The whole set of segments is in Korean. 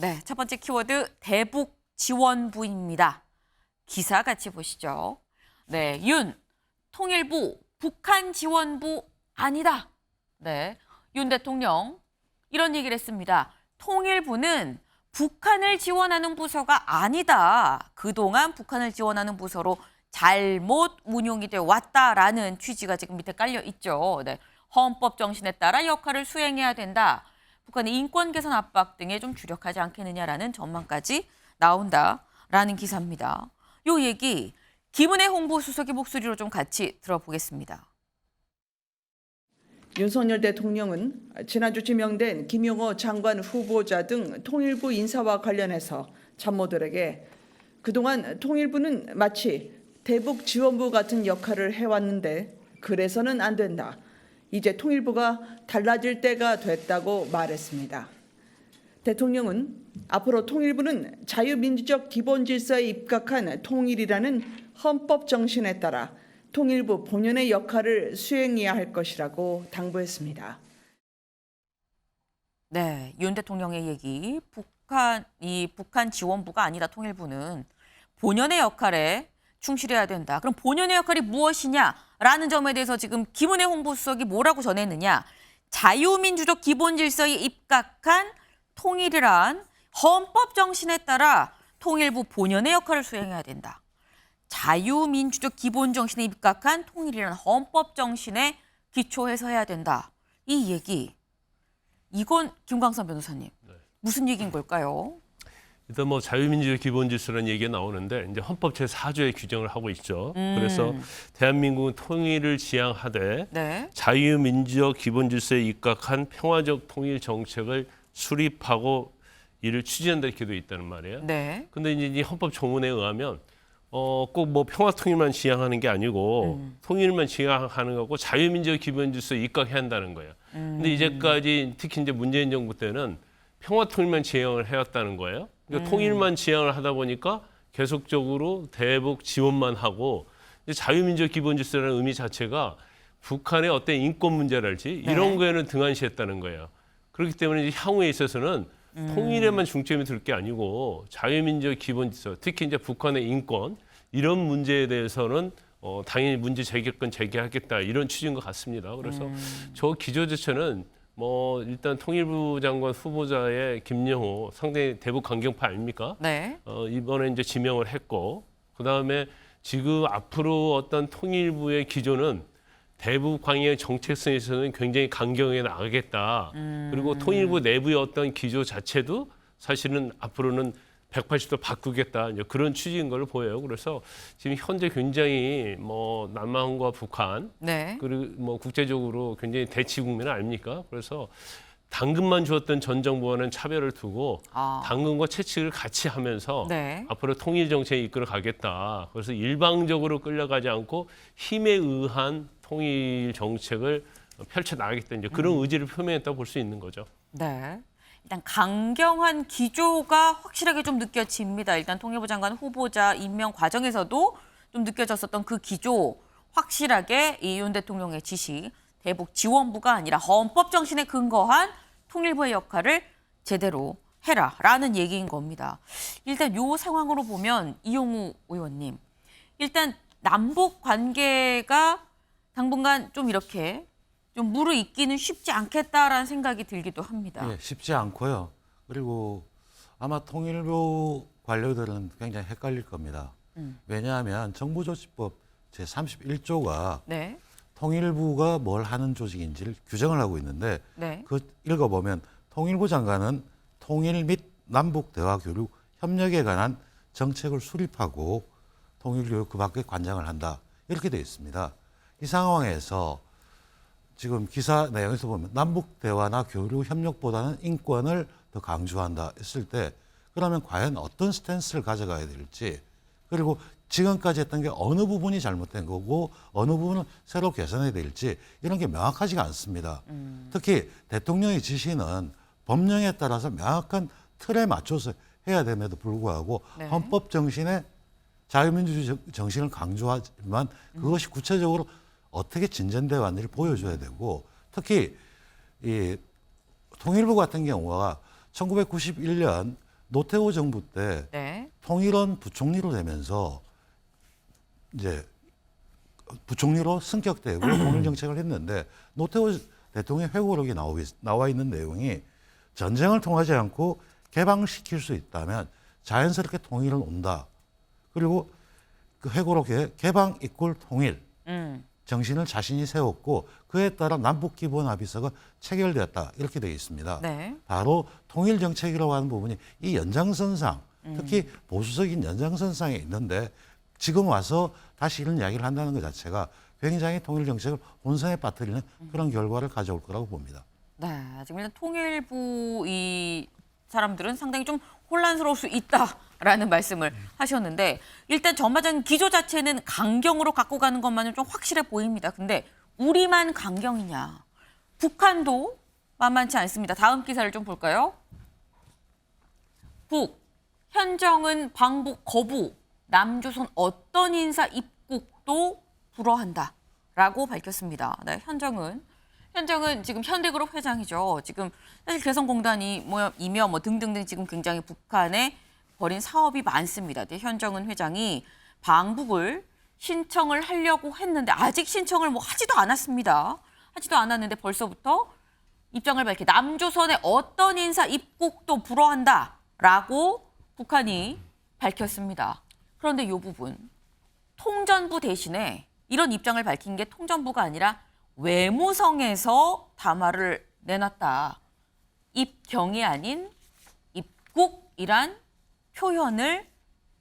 네, 첫 번째 키워드 대북 지원부입니다. 기사 같이 보시죠. 네, 윤 통일부 북한 지원부 아니다. 네, 윤 대통령 이런 얘기를 했습니다. 통일부는 북한을 지원하는 부서가 아니다. 그동안 북한을 지원하는 부서로 잘못 운용이 돼 왔다라는 취지가 지금 밑에 깔려 있죠. 네, 헌법 정신에 따라 역할을 수행해야 된다. 북한의 인권 개선 압박 등에 좀 주력하지 않겠느냐라는 전망까지 나온다라는 기사입니다. 요 얘기 김은혜 홍보수석의 목소리로 좀 같이 들어보겠습니다. 윤석열 대통령은 지난주 지명된 김용호 장관 후보자 등 통일부 인사와 관련해서 참모들에게 그동안 통일부는 마치 대북 지원부 같은 역할을 해왔는데 그래서는 안 된다. 이제 통일부가 달라질 때가 됐다고 말했습니다. 대통령은 앞으로 통일부는 자유민주적 기본질서에 입각한 통일이라는 헌법 정신에 따라 통일부 본연의 역할을 수행해야 할 것이라고 당부했습니다. 네, 윤 대통령의 얘기. 북한 지원부가 아니다. 통일부는 본연의 역할에 충실해야 된다. 그럼 본연의 역할이 무엇이냐라는 점에 대해서 지금 김은혜 홍보수석이 뭐라고 전했느냐. 자유민주적 기본질서에 입각한 통일이란 헌법 정신에 따라 통일부 본연의 역할을 수행해야 된다. 자유민주적 기본 정신에 입각한 통일이란 헌법 정신에 기초해서 해야 된다. 이 얘기. 이건 김광선 변호사님. 무슨 얘기인 걸까요? 일단 뭐 자유민주적 기본질서라는 얘기가 나오는데 이제 헌법 제4조에 규정을 하고 있죠. 그래서 대한민국은 통일을 지향하되 네. 자유민주적 기본질서에 입각한 평화적 통일 정책을 수립하고 이를 추진한다 이렇게 되어 있다는 말이에요. 네. 근데 이제 이 헌법 조문에 의하면 꼭 뭐 평화 통일만 지향하는 게 아니고 통일만 지향하는 거고 자유민주적 기본질서에 입각해야 한다는 거예요. 근데 이제까지 특히 이제 문재인 정부 때는 평화 통일만 지향을 해왔다는 거예요. 그러니까 통일만 지향을 하다 보니까 계속적으로 대북 지원만 하고 이제 자유민주적 기본질서라는 의미 자체가 북한의 어떤 인권 문제랄지 네. 이런 거에는 등한시했다는 거예요. 그렇기 때문에 이제 향후에 있어서는 통일에만 중점이 둘 게 아니고 자유민주적 기본질서, 특히 이제 북한의 인권 이런 문제에 대해서는 당연히 문제 제기권 제기하겠다 이런 취지인 것 같습니다. 그래서 저 기조 자체는 뭐 일단 통일부 장관 후보자의 김영호 상당히 대북 강경파 아닙니까? 네. 이번에 이제 지명을 했고 그다음에 지금 앞으로 어떤 통일부의 기조는 대북 관계 정책성에 있어서는 굉장히 강경하게 나가겠다. 그리고 통일부 내부의 어떤 기조 자체도 사실은 앞으로는 180도 바꾸겠다. 이제 그런 취지인 걸로 보여요. 그래서 지금 현재 굉장히 뭐 남한과 북한 네. 그리고 뭐 국제적으로 굉장히 대치 국면 아닙니까? 그래서 당근만 주었던 전 정부와는 차별을 두고 당근과 채찍을 같이 하면서 네. 앞으로 통일 정책에 이끌어 가겠다. 그래서 일방적으로 끌려가지 않고 힘에 의한 통일 정책을 펼쳐 나가겠다. 이제 그런 의지를 표명했다고 볼 수 있는 거죠. 네. 일단 강경한 기조가 확실하게 좀 느껴집니다. 일단 통일부 장관 후보자 임명 과정에서도 좀 느껴졌었던 그 기조 확실하게 이 윤 대통령의 지시 대북 지원부가 아니라 헌법 정신에 근거한 통일부의 역할을 제대로 해라라는 얘기인 겁니다. 일단 요 상황으로 보면 이용우 의원님, 일단 남북 관계가 당분간 좀 이렇게 좀 무르익기는 쉽지 않겠다라는 생각이 들기도 합니다. 예, 쉽지 않고요. 그리고 아마 통일부 관료들은 굉장히 헷갈릴 겁니다. 왜냐하면 정부조직법 제31조가 네. 통일부가 뭘 하는 조직인지를 규정을 하고 있는데 네. 그 읽어보면 통일부 장관은 통일 및 남북 대화 교류 협력에 관한 정책을 수립하고 통일교육 그 밖에 관장을 한다. 이렇게 되어 있습니다. 이 상황에서 지금 기사 내용에서 보면 남북 대화나 교류 협력보다는 인권을 더 강조한다 했을 때 그러면 과연 어떤 스탠스를 가져가야 될지 그리고 지금까지 했던 게 어느 부분이 잘못된 거고 어느 부분은 새로 개선해야 될지 이런 게 명확하지가 않습니다. 특히 대통령의 지시는 법령에 따라서 명확한 틀에 맞춰서 해야 됨에도 불구하고 네. 헌법 정신에 자유민주주의 정신을 강조하지만 그것이 구체적으로 어떻게 진전되어 왔는지를 보여줘야 되고 특히 이 통일부 같은 경우가 1991년 노태우 정부 때 네. 통일원 부총리로 되면서 이제 부총리로 승격되고 통일 정책을 했는데 노태우 대통령의 회고록에 나와 있는 내용이 전쟁을 통하지 않고 개방시킬 수 있다면 자연스럽게 통일은 온다. 그리고 그 회고록에 개방 이꼴 통일 정신을 자신이 세웠고 그에 따라 남북 기본 합의서가 체결되었다 이렇게 되어 있습니다. 네. 바로 통일 정책이라고 하는 부분이 이 연장선상 특히 보수적인 연장선상에 있는데 지금 와서 다시 이런 이야기를 한다는 것 자체가 굉장히 통일 정책을 혼선에 빠뜨리는 그런 결과를 가져올 거라고 봅니다. 네, 지금 일단 통일부 이 사람들은 상당히 좀 혼란스러울 수 있다라는 말씀을 하셨는데 일단 전반적인 기조 자체는 강경으로 갖고 가는 것만은 좀 확실해 보입니다. 근데 우리만 강경이냐? 북한도 만만치 않습니다. 다음 기사를 좀 볼까요? 북, 현정은 방북 거부, 남조선 어떤 인사 입국도 불허한다라고 밝혔습니다. 네, 현정은 지금 현대그룹 회장이죠. 지금 사실 개성공단이며 뭐 등등등 지금 굉장히 북한에 벌인 사업이 많습니다. 근데 현정은 회장이 방북을 신청을 하려고 했는데 아직 신청을 뭐 하지도 않았습니다. 하지도 않았는데 벌써부터 입장을 밝히 남조선의 어떤 인사 입국도 불허한다라고 북한이 밝혔습니다. 그런데 이 부분 통전부 대신에 이런 입장을 밝힌 게 통전부가 아니라 외무성에서 담화를 내놨다. 입경이 아닌 입국이란 표현을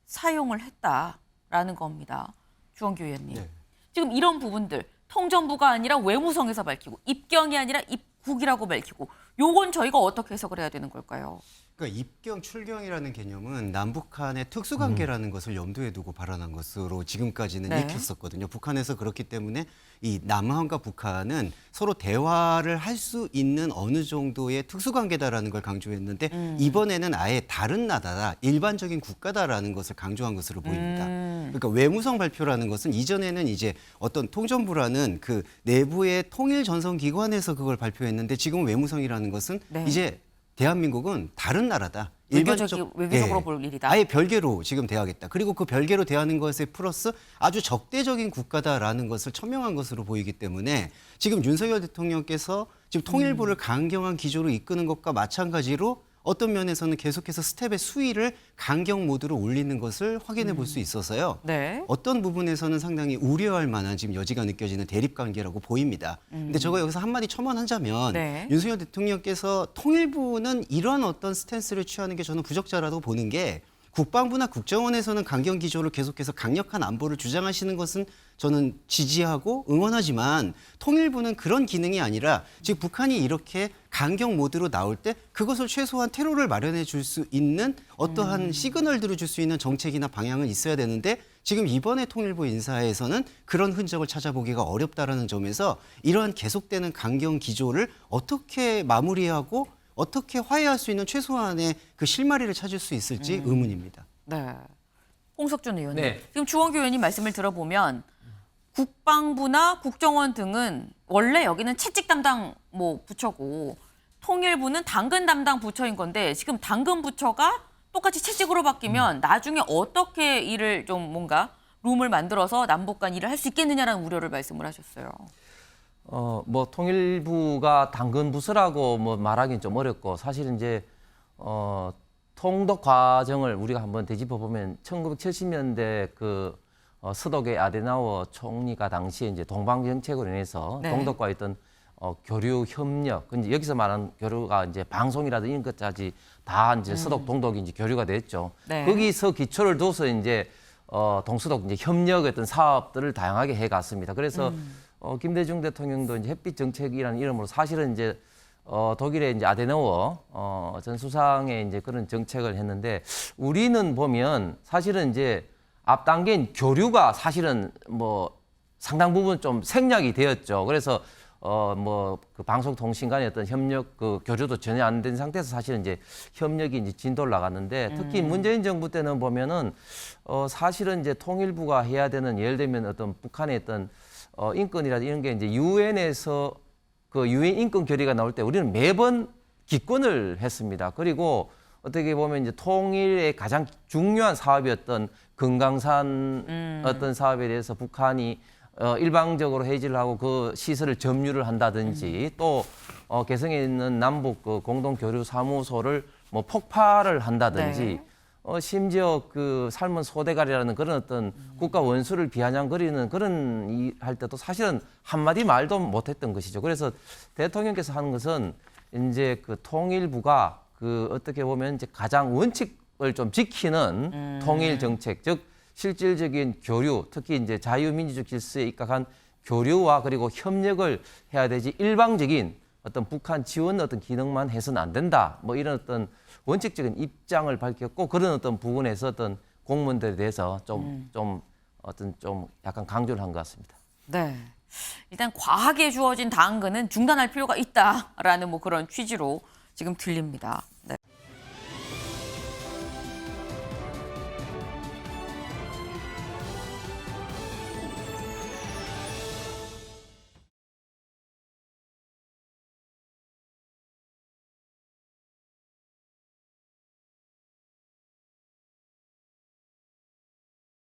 사용을 했다라는 겁니다. 주원규 의원님. 네. 지금 이런 부분들 통전부가 아니라 외무성에서 밝히고 입경이 아니라 입국이라고 밝히고 요건 저희가 어떻게 해석을 해야 되는 걸까요? 그러니까 입경, 출경이라는 개념은 남북한의 특수관계라는 것을 염두에 두고 발언한 것으로 지금까지는 네. 읽혔었거든요. 북한에서 그렇기 때문에 이 남한과 북한은 서로 대화를 할 수 있는 어느 정도의 특수관계다라는 걸 강조했는데 이번에는 아예 다른 나라다, 일반적인 국가다라는 것을 강조한 것으로 보입니다. 그러니까 외무성 발표라는 것은 이전에는 이제 어떤 통전부라는 그 내부의 통일 전선 기관에서 그걸 발표했는데 지금 외무성이라는 것은 네. 이제 대한민국은 다른 나라다. 외교적으로 볼 일이다. 아예 별개로 지금 대하겠다. 그리고 그 별개로 대하는 것에 플러스 아주 적대적인 국가다라는 것을 천명한 것으로 보이기 때문에 지금 윤석열 대통령께서 지금 통일부를 강경한 기조로 이끄는 것과 마찬가지로 어떤 면에서는 계속해서 스텝의 수위를 강경 모드로 올리는 것을 확인해 볼 수 있어서요. 네. 어떤 부분에서는 상당히 우려할 만한 지금 여지가 느껴지는 대립 관계라고 보입니다. 근데 저거 여기서 한마디 첨언하자면 네. 윤석열 대통령께서 통일부는 이런 어떤 스탠스를 취하는 게 저는 부적절하다고 보는 게 국방부나 국정원에서는 강경 기조를 계속해서 강력한 안보를 주장하시는 것은 저는 지지하고 응원하지만 통일부는 그런 기능이 아니라 지금 북한이 이렇게 강경 모드로 나올 때 그것을 최소한 테러를 마련해 줄 수 있는 어떠한 시그널들을 줄 수 있는 정책이나 방향은 있어야 되는데 지금 이번에 통일부 인사에서는 그런 흔적을 찾아보기가 어렵다라는 점에서 이러한 계속되는 강경 기조를 어떻게 마무리하고 어떻게 화해할 수 있는 최소한의 그 실마리를 찾을 수 있을지 의문입니다. 네. 홍석준 의원님. 네. 지금 주원규 의원님 말씀을 들어보면 국방부나 국정원 등은 원래 여기는 채찍 담당 뭐 부처고 통일부는 당근 담당 부처인 건데 지금 당근 부처가 똑같이 채찍으로 바뀌면 나중에 어떻게 일을 좀 뭔가 룸을 만들어서 남북 간 일을 할 수 있겠느냐라는 우려를 말씀을 하셨어요. 뭐 통일부가 당근 부서라고 뭐 말하기는 좀 어렵고 사실 이제 통독 과정을 우리가 한번 되짚어 보면 1970년대 그 서독의 아데나워 총리가 당시에 이제 동방 정책으로 인해서 네. 동독과 있던 교류 협력, 근데 여기서 말하는 교류가 이제 방송이라든지 이런 것까지 다 이제 서독 동독이 이제 교류가 됐죠. 네. 거기서 기초를 둬서 이제 동서독 이제 협력 어떤 사업들을 다양하게 해갔습니다. 그래서 김대중 대통령도 이제 햇빛 정책이라는 이름으로 사실은 이제 독일의 이제 아데나워 전 수상의 이제 그런 정책을 했는데 우리는 보면 사실은 이제 앞당긴 교류가 사실은 뭐 상당 부분 좀 생략이 되었죠. 그래서 뭐 그 방송통신 간의 어떤 협력 그 교류도 전혀 안 된 상태에서 사실은 이제 협력이 이제 진도를 나갔는데 특히 문재인 정부 때는 보면은 사실은 이제 통일부가 해야 되는 예를 들면 어떤 북한의 어떤 인권이라든지 이런 게 이제 유엔에서 그 유엔 인권 결의가 나올 때 우리는 매번 기권을 했습니다. 그리고 어떻게 보면 이제 통일의 가장 중요한 사업이었던 금강산 어떤 사업에 대해서 북한이 일방적으로 해지를 하고 그 시설을 점유를 한다든지 또 개성에 있는 남북 그 공동 교류 사무소를 뭐 폭파를 한다든지 네. 심지어 그 삶은 소대가리라는 그런 어떤 국가 원수를 비아냥거리는 그런 일 할 때도 사실은 한마디 말도 못했던 것이죠. 그래서 대통령께서 하는 것은 이제 그 통일부가 그 어떻게 보면 이제 가장 원칙을 좀 지키는 통일 정책, 즉 실질적인 교류, 특히 이제 자유민주주의 질서에 입각한 교류와 그리고 협력을 해야 되지 일방적인 어떤 북한 지원 어떤 기능만 해서는 안 된다. 뭐 이런 어떤 원칙적인 입장을 밝혔고 그런 어떤 부분에서 어떤 공무원들에 대해서 좀 약간 강조를 한 것 같습니다. 네. 일단 과하게 주어진 당근은 중단할 필요가 있다라는 뭐 그런 취지로 지금 들립니다.